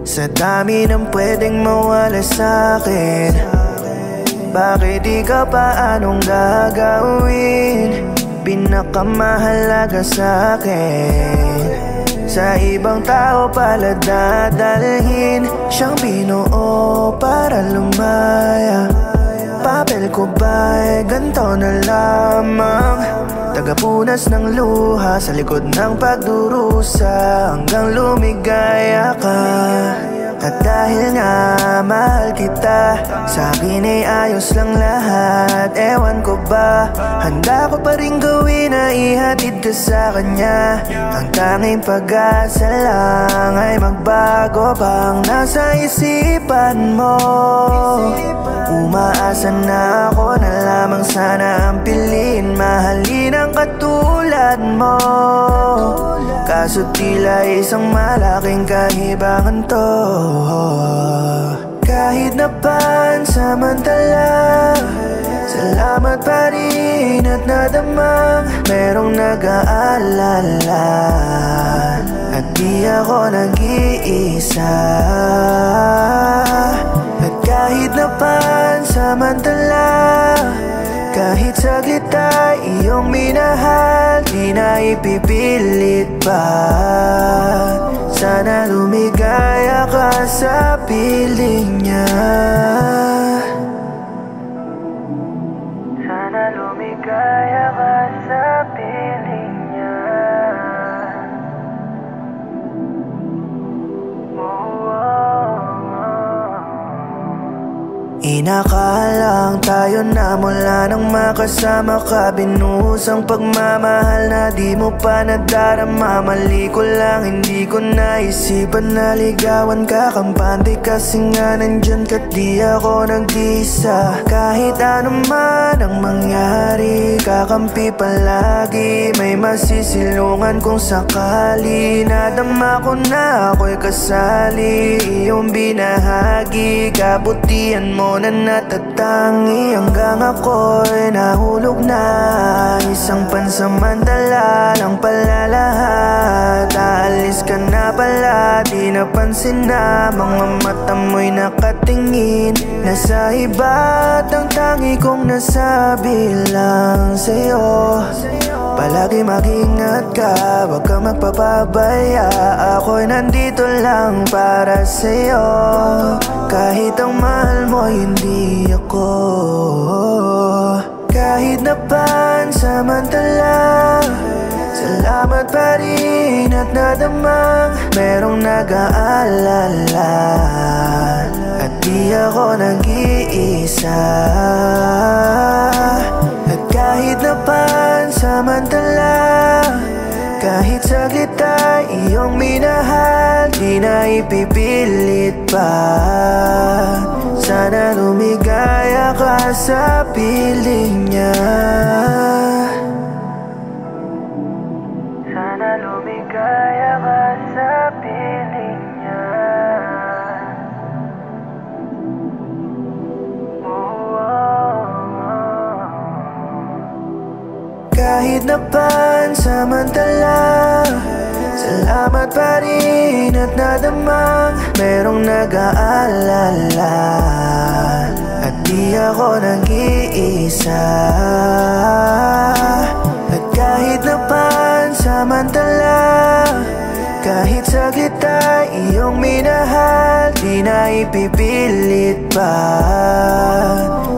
Sa dami ng pwedeng mawala sa'kin, bakit di ka pa anong gagawin? Pinakamahalaga sa'kin, sa ibang tao pala dadalhin. Siyang binuo para lumaya. Papel ko ba'y ganito na lamang? Tagapunas ng luha sa likod ng pagdurusa, hanggang lumigaya ka. At dahil nga mahal kita, sa'kin ay ayos lang lahat. Ewan ko ba, handa ko pa rin gawin na ihatid ka sa kanya. Ang tanging pag-asa lang ay magbago bang nasa isipan mo. Umaasa na ako na lamang sana ang piliin, mahalin ang katulad mo. Kaso tila isang malaking kahibangan to. Kahit na pansamantala, salamat pa rin at nadamang merong nag-aalala. At di ako nag-iisa. At kahit na pansamantala, kahit saglit ay iyong minahal, di na ipipilit pa. Sana lumigaya ka sa piling niya. Sana lumigaya ka sa piling niya. Inakalang tayo na mula nang makasama ka. Binuhos pagmamahal na di mo pa nadarama. Mali ko lang, hindi ko naisipan na ligawan ka. Kampante kasi nga nandyan ka, di ako nag-isa. Kahit ano man ang mangyari, kakampi palagi. May masisilungan kung sakali. Nadama ko na ako'y kasali, iyong binahagi. Kabutihan mo na natatangi, hanggang ako'y nahulog na. Isang pansamantala lang pala lahat. Aalis ka na pala, di napansin na mga mata mo'y nakatingin. Nasa iba't ang tangi kong nasabi lang sa'yo, palagi mag-ingat ka, wag ka magpapabaya. Ako'y nandito lang para sa'yo, kahit ang mahal mo hindi ako. Kahit na pansamantala, salamat pa rin at nadamang merong nag-aalala. At di ako nag-iisa. At kahit na pansamantala, kahit saglit ay iyong minahal, di na ipipilit pa. Sana lumigaya ka sa piling niya. Sana lumigaya ka sa piling niya. Kahit na pansamantala, salamat pa rin at nadamang merong nag-aalala. At di ako nag-iisa. At kahit na pansamantala, kahit saglit ay iyong minahal, di na ipipilit pa.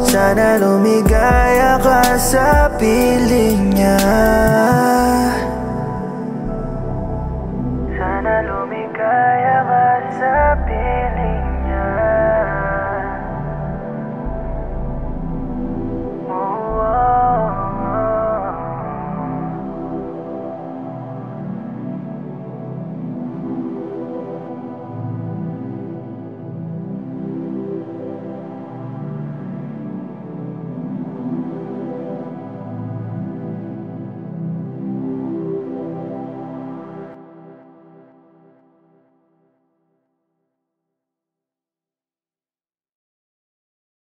Sana lumigaya ka sa piling niya.